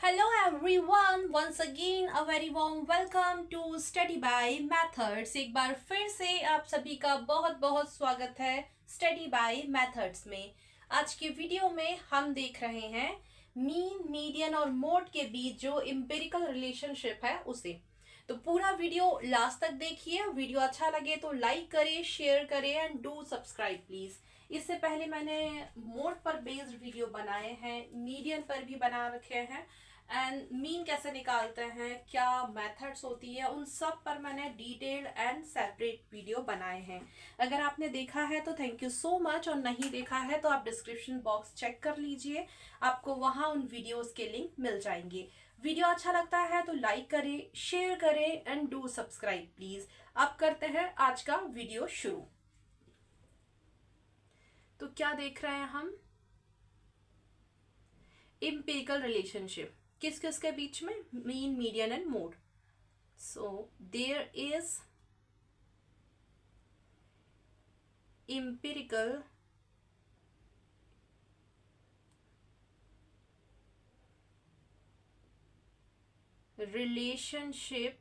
Hello everyone, once again a very warm welcome to Study by Methods। एक बार फिर से आप सभी का बहुत बहुत स्वागत है Study by Methods में। आज की वीडियो में हम देख रहे हैं मीन, मीडियन और मोड के बीच जो एम्पिरिकल रिलेशनशिप है उसे। तो पूरा वीडियो लास्ट तक देखिए। वीडियो अच्छा लगे तो लाइक करें, शेयर करें एंड डू सब्सक्राइब प्लीज। इससे पहले मैंने मोड पर बेस्ड वीडियो बनाए हैं, मीडियन पर भी बना रखे हैं एंड मीन कैसे निकालते हैं, क्या मेथड्स होती है, उन सब पर मैंने डिटेल्ड एंड सेपरेट वीडियो बनाए हैं। अगर आपने देखा है तो थैंक यू सो मच, और नहीं देखा है तो आप डिस्क्रिप्शन बॉक्स चेक कर लीजिए, आपको वहां उन वीडियोस के लिंक मिल जाएंगे। वीडियो अच्छा लगता है तो लाइक करें, शेयर करें एंड डू सब्सक्राइब प्लीज। अब करते हैं आज का वीडियो शुरू। तो क्या देख रहे हैं हम? एम्पिरिकल रिलेशनशिप किस किस के बीच में? Mean, median and mode. So there is empirical relationship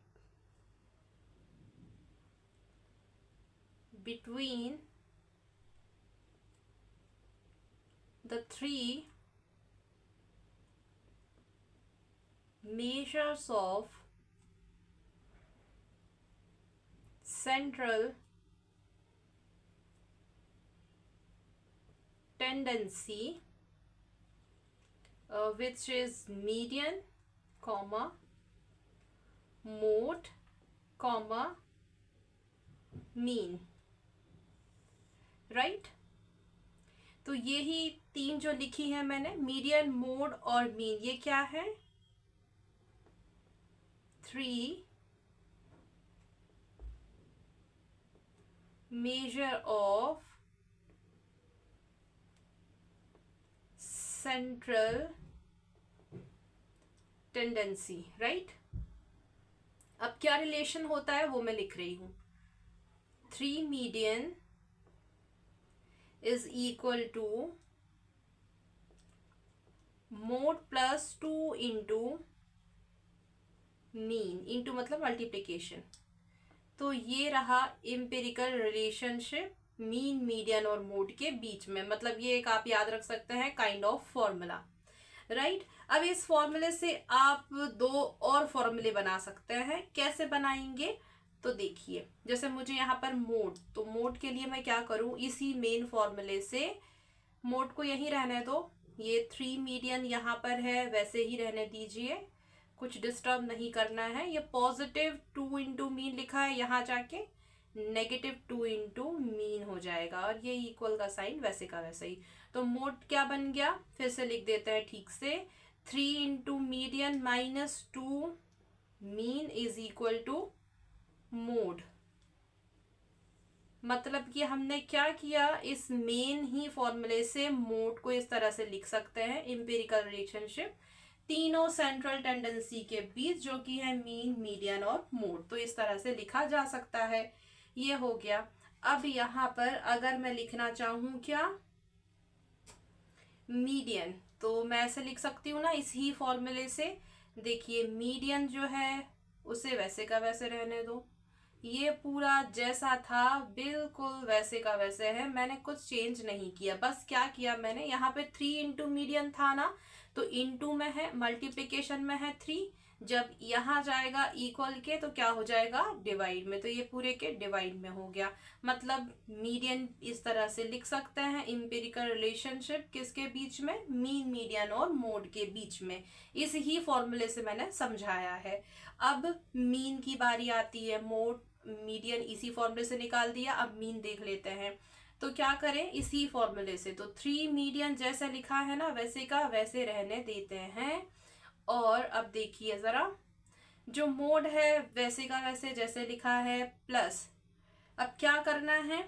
between the three measures of central tendency, which is median, comma, mode, comma, mean, right? तो यही तीन जो लिखी है मैंने, मीडियन, मोड और मीन, ये क्या है? Three measure of central tendency, right? अब क्या रिलेशन होता है वो मैं लिख रही हूं। 3 median is equal to mode plus 2 into mean, into मतलब मल्टीप्लीकेशन। तो ये रहा एम्पिरिकल रिलेशनशिप मीन, मीडियन और मोड के बीच में। मतलब ये एक आप याद रख सकते हैं काइंड ऑफ फॉर्मूला, राइट? अब इस फॉर्मूले से आप दो और फॉर्मूले बना सकते हैं। कैसे बनाएंगे? तो देखिए, जैसे मुझे यहाँ पर मोड, तो मोड के लिए मैं क्या करूं, इसी मेन फॉर्मूले से मोड को यही रहने दो। ये 3 मीडियन यहाँ पर है, वैसे ही रहने दीजिए, कुछ डिस्टर्ब नहीं करना है। ये पॉजिटिव 2 इंटू मीन लिखा है, यहाँ जाके नेगेटिव 2 इंटू मीन हो जाएगा, और ये इक्वल का साइन वैसे का वैसे ही। तो मोड क्या बन गया, फिर से लिख देते हैं ठीक से। 3 into median minus 2 mean is equal to mode. मतलब कि हमने क्या किया, इस मेन ही फॉर्मूले से मोड को इस तरह से लिख सकते हैं। एम्पिरिकल रिलेशनशिप तीनों सेंट्रल टेंडेंसी के बीच, जो कि है मीन, मीडियन और मोड, तो इस तरह से लिखा जा सकता है। ये हो गया। अब यहाँ पर अगर मैं लिखना चाहूँ क्या, मीडियन, तो मैं ऐसे लिख सकती हूँ ना, इस ही फॉर्मूले से। देखिए, मीडियन जो है उसे वैसे का वैसे रहने दो, ये पूरा जैसा था बिल्कुल वैसे का वैसे है, मैंने कुछ चेंज नहीं किया। बस क्या किया मैंने, यहाँ पे 3 इंटू मीडियन था ना, तो इंटू में है, मल्टीप्लिकेशन में है 3, जब यहाँ जाएगा इक्वल के तो क्या हो जाएगा, डिवाइड में, तो ये पूरे के डिवाइड में हो गया। मतलब मीडियन इस तरह से लिख सकते हैं, एम्पिरिकल रिलेशनशिप किसके बीच में, मीन, मीडियन और मोड के बीच में। इस ही फॉर्मूले से मैंने समझाया है। अब मीन की बारी आती है। मोड, मीडियन इसी फॉर्मूले से निकाल दिया, अब मीन देख लेते हैं। तो क्या करें, इसी फॉर्मूले से, तो 3 मीडियन जैसा लिखा है ना वैसे का वैसे रहने देते हैं। और अब देखिए जरा, जो मोड है वैसे का वैसे जैसे लिखा है, प्लस अब क्या करना है,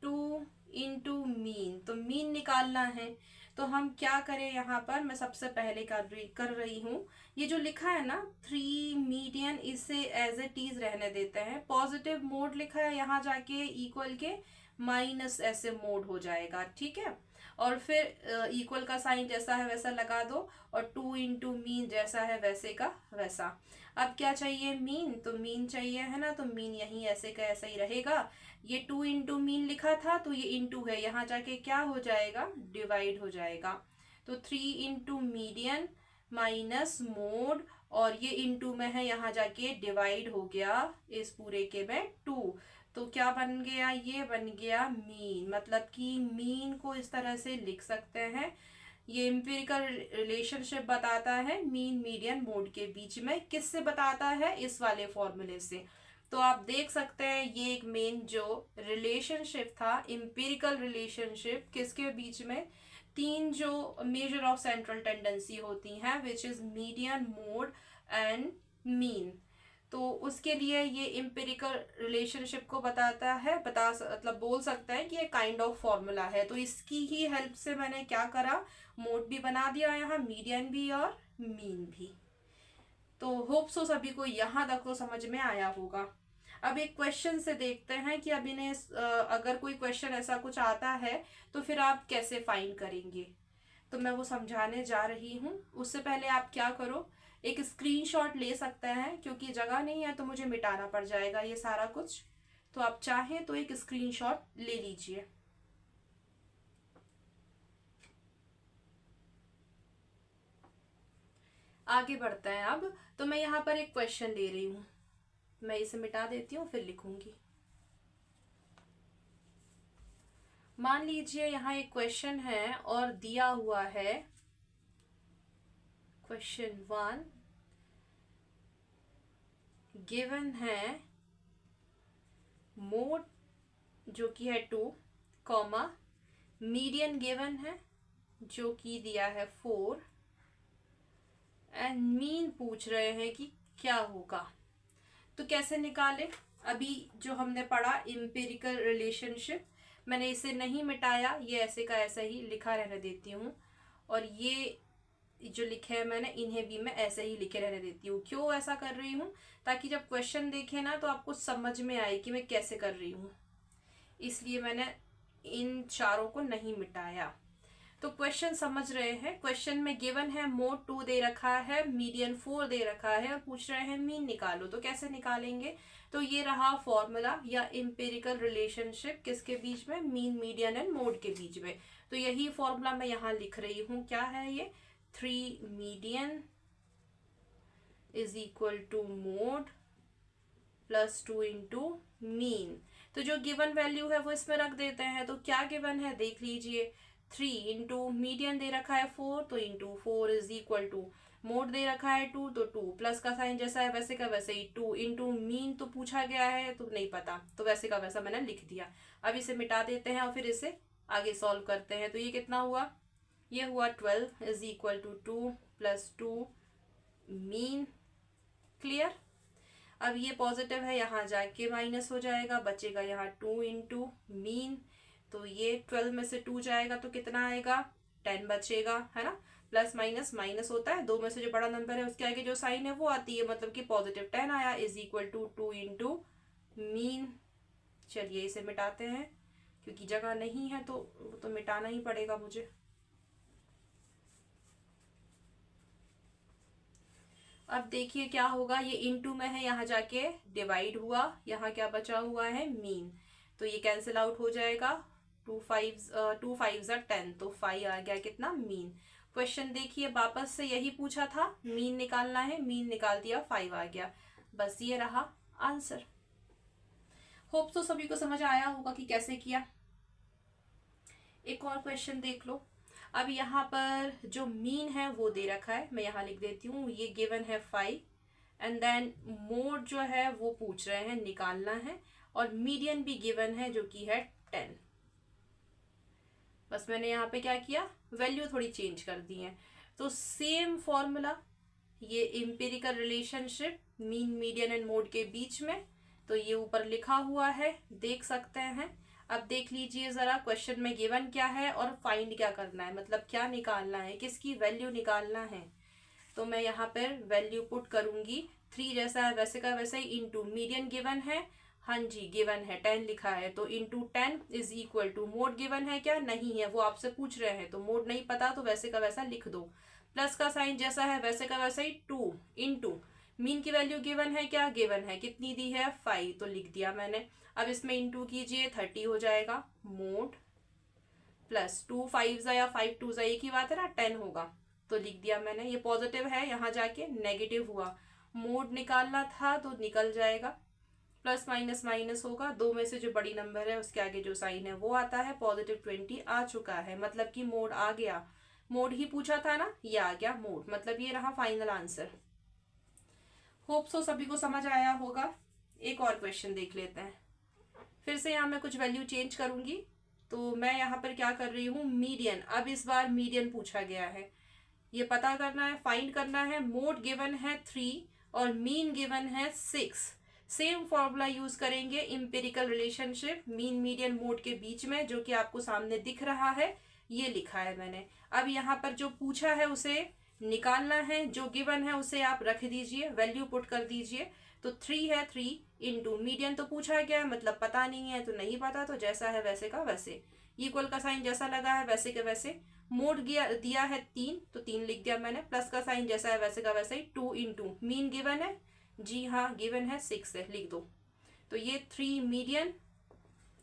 2 इंटू मीन, तो मीन निकालना है। तो हम क्या करें, यहाँ पर मैं सबसे पहले कर रही हूँ, ये जो लिखा है ना 3 मीडियन, इसे एज इट इज रहने देते हैं। पॉजिटिव मोड लिखा है, यहाँ जाके इक्वल के माइनस ऐसे मोड हो जाएगा, ठीक है। और फिर इक्वल का साइन जैसा है वैसा लगा दो, और 2 इंटू मीन जैसा है वैसे का वैसा। अब क्या चाहिए, मीन, तो मीन चाहिए है ना, तो मीन यहीं ऐसे का ऐसा ही रहेगा। ये 2 इंटू मीन लिखा था तो ये इंटू है, यहाँ जाके क्या हो जाएगा, डिवाइड हो जाएगा। तो 3 इंटू मीडियन माइनस मोड, और ये इंटू में है, यहाँ जाके डिवाइड हो गया इस पूरे के में 2। तो क्या बन गया, ये बन गया मीन। मतलब कि मीन को इस तरह से लिख सकते हैं। ये एम्पिरिकल रिलेशनशिप बताता है मीन मीडियन मोड के बीच में। किससे बताता है, इस वाले फॉर्मूले से। तो आप देख सकते हैं ये एक मेन जो रिलेशनशिप था, एम्पिरिकल रिलेशनशिप, किसके बीच में, तीन जो मेजर ऑफ सेंट्रल टेंडेंसी होती हैं, which is median, mode and mean. तो उसके लिए ये एम्पिरिकल रिलेशनशिप को बताता है, मतलब बोल सकते हैं कि ये काइंड ऑफ फॉर्मूला है। तो इसकी ही हेल्प से मैंने क्या करा, मोड भी बना दिया यहाँ, मीडियन भी और मीन भी। तो होप सो सभी को यहाँ तक तो समझ में आया होगा। अब एक क्वेश्चन से देखते हैं कि अब इन्हें अगर कोई क्वेश्चन ऐसा कुछ आता है तो फिर आप कैसे फाइंड करेंगे। तो मैं वो समझाने जा रही हूँ। उससे पहले आप क्या करो, एक स्क्रीनशॉट ले सकते हैं, क्योंकि जगह नहीं है तो मुझे मिटाना पड़ जाएगा ये सारा कुछ। तो आप चाहें तो एक स्क्रीनशॉट ले लीजिए। आगे बढ़ते हैं अब। तो मैं यहाँ पर एक क्वेश्चन ले रही हूँ, मैं इसे मिटा देती हूँ फिर लिखूंगी। मान लीजिए यहाँ एक क्वेश्चन है और दिया हुआ है क्वेश्चन 1, गिवन है मोड जो कि है 2, कॉमा मीडियन गिवन है जो कि दिया है 4, एंड मीन पूछ रहे हैं कि क्या होगा। तो कैसे निकाले, अभी जो हमने पढ़ा एम्पिरिकल रिलेशनशिप, मैंने इसे नहीं मिटाया, ये ऐसे का ऐसा ही लिखा रहने देती हूँ। और ये जो लिखे है मैंने, इन्हें भी मैं ऐसे ही लिखे रहने देती हूँ। क्यों ऐसा कर रही हूँ, ताकि जब क्वेश्चन देखे ना तो आपको समझ में आए कि मैं कैसे कर रही हूँ, इसलिए मैंने इन चारों को नहीं मिटाया। तो क्वेश्चन समझ रहे हैं, क्वेश्चन में गिवन है मोड 2 दे रखा है, मीडियन 4 दे रखा है, और पूछ रहे हैं मीन निकालो। तो कैसे निकालेंगे, तो ये रहा फॉर्मूला या एम्पिरिकल रिलेशनशिप, किसके बीच में, मीन, मीडियन एंड मोड के बीच में। तो यही फॉर्मूला मैं यहाँ लिख रही हूँ। क्या है ये, 3 median is equal to mode plus 2 into mean. तो जो गिवन वैल्यू है वो इसमें रख देते हैं। तो क्या गिवन है देख लीजिए, 3 इंटू मीडियन दे रखा है 4, तो इंटू 4 इज इक्वल टू मोड दे रखा है 2, तो 2 प्लस का साइन जैसा है वैसे का वैसे ही 2 इंटू मीन तो पूछा गया है तो नहीं पता, तो वैसे का वैसा मैंने लिख दिया। अब इसे मिटा देते हैं और फिर इसे आगे सॉल्व करते हैं। तो ये कितना हुआ, ये हुआ 12 is equal to 2 plus 2 mean. Clear. अब ये पॉजिटिव है, यहाँ जाके माइनस हो जाएगा, बचेगा यहाँ 2 इंटू मीन। तो ये 12 में से 2 जाएगा तो कितना आएगा, 10 बचेगा, है ना। प्लस माइनस माइनस होता है, 2 में से जो बड़ा नंबर है उसके आगे जो साइन है वो आती है, मतलब कि पॉजिटिव 10 आया, is equal to 2 into mean. चलिए इसे मिटाते हैं, क्योंकि जगह नहीं है तो मिटाना ही पड़ेगा मुझे। अब देखिए क्या होगा, ये इनटू में है, यहाँ जाके डिवाइड हुआ, यहाँ क्या बचा हुआ है, मीन। तो ये कैंसिल आउट हो जाएगा, 2 5 10, तो 5 आ गया कितना, मीन। क्वेश्चन देखिए वापस से यही पूछा था, मीन निकालना है, मीन निकाल दिया, 5 आ गया। बस ये रहा आंसर। होप तो सभी को समझ आया होगा कि कैसे किया। एक और क्वेश्चन देख लो। अब यहाँ पर जो मीन है वो दे रखा है, मैं यहाँ लिख देती हूँ, ये गिवन है 5, एंड देन मोड जो है वो पूछ रहे हैं, निकालना है, और मीडियन भी गिवन है जो कि है 10। बस मैंने यहाँ पे क्या किया, वैल्यू थोड़ी चेंज कर दी है। तो सेम फॉर्मूला, ये empirical relationship mean, median and mode के बीच में, तो ये ऊपर लिखा हुआ है, देख सकते हैं। अब देख लीजिए जरा, क्वेश्चन में गिवन क्या है और फाइंड क्या करना है, मतलब क्या निकालना है, किसकी वैल्यू निकालना है। तो मैं यहाँ पर वैल्यू पुट करूंगी, 3 जैसा है वैसे का वैसे ही, इंटू मीडियन गिवन है हाँ जी गिवन है 10 लिखा है, तो into 10 is equal to, mode given है क्या, नहीं है, वो आपसे पूछ रहे हैं तो मोड नहीं पता तो वैसे का वैसा लिख दो। प्लस का साइन जैसा है वैसे का वैसा ही 2 इंटू मीन की वैल्यू गिवन है क्या, गिवन है, कितनी दी है 5, तो लिख दिया मैंने। अब इसमें इंटू कीजिए 30 हो जाएगा, मोड प्लस 2 5 या 5 2 एक ही बात है ना, 10 होगा, तो लिख दिया मैंने। ये पॉजिटिव है, यहाँ जाके नेगेटिव हुआ, मोड निकालना था तो निकल जाएगा, प्लस माइनस माइनस होगा, दो में से जो बड़ी नंबर है उसके आगे जो साइन है वो आता है, पॉजिटिव 20 आ चुका है, मतलब कि मोड आ गया। मोड ही पूछा था ना, ये आ गया मोड, मतलब ये रहा फाइनल आंसर। होप सो सभी को समझ आया होगा। एक और क्वेश्चन देख लेते हैं। फिर से यहाँ मैं कुछ वैल्यू चेंज करूंगी, तो मैं यहाँ पर क्या कर रही हूँ, मीडियन, अब इस बार मीडियन पूछा गया है, ये पता करना है, फाइंड करना है। मोड गिवन है 3 और मीन गिवन है 6। सेम फॉर्मूला यूज करेंगे, empirical relationship mean median mode के बीच में, जो कि आपको सामने दिख रहा है, ये लिखा है मैंने। अब यहाँ पर जो पूछा है उसे निकालना है, जो गिवन है उसे आप रख दीजिए, वैल्यू पुट कर दीजिए। तो 3 है, 3 इंटू मीडियन तो पूछा गया है, मतलब पता नहीं है तो नहीं पता, तो जैसा है वैसे का वैसे, इक्वल का साइन जैसा लगा है वैसे के वैसे, मोड दिया है 3 तो 3 लिख दिया मैंने, प्लस का साइन जैसा है वैसे का वैसे ही 2 इंटू मीन गिवन है, जी हाँ गिवन है 6 है, लिख दो। तो ये 3 median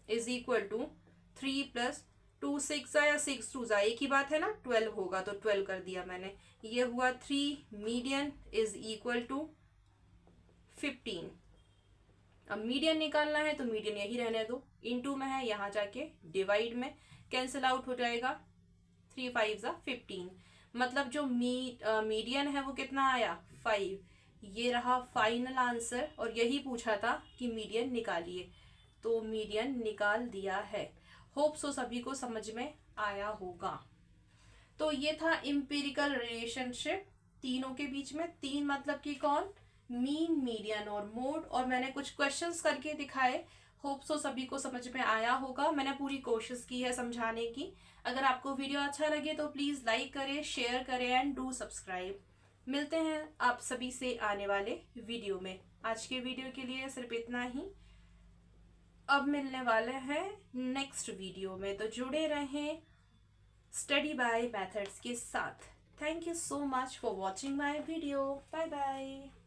is equal to 3 plus 2 6 या 6 2 एक ही बात है ना, 12 होगा, तो 12 कर दिया मैंने। ये हुआ 3 मीडियन इज इक्वल टू 15। अब मीडियन निकालना है तो मीडियन यही रहने दो, इनटू में है, यहाँ जाके डिवाइड में कैंसिल आउट हो जाएगा, 3 5 15, मतलब जो मीडियन है वो कितना आया 5। ये रहा फाइनल आंसर, और यही पूछा था कि मीडियन निकालिए, तो मीडियन निकाल दिया है। होप सो सभी को समझ में आया होगा। तो ये था इंपेरिकल रिलेशनशिप तीनों के बीच में, तीन मतलब कि कौन, मीन मीडियन और मोड, और मैंने कुछ क्वेश्चंस करके दिखाए। होप सो सभी को समझ में आया होगा, मैंने पूरी कोशिश की है समझाने की। अगर आपको वीडियो अच्छा लगे तो प्लीज लाइक करें, शेयर करें एंड डू सब्सक्राइब। मिलते हैं आप सभी से आने वाले वीडियो में। आज के वीडियो के लिए सिर्फ इतना ही, अब मिलने वाले हैं नेक्स्ट वीडियो में, तो जुड़े रहें स्टडी बाय मेथड्स के साथ। Thank you so much for watching my video, bye bye.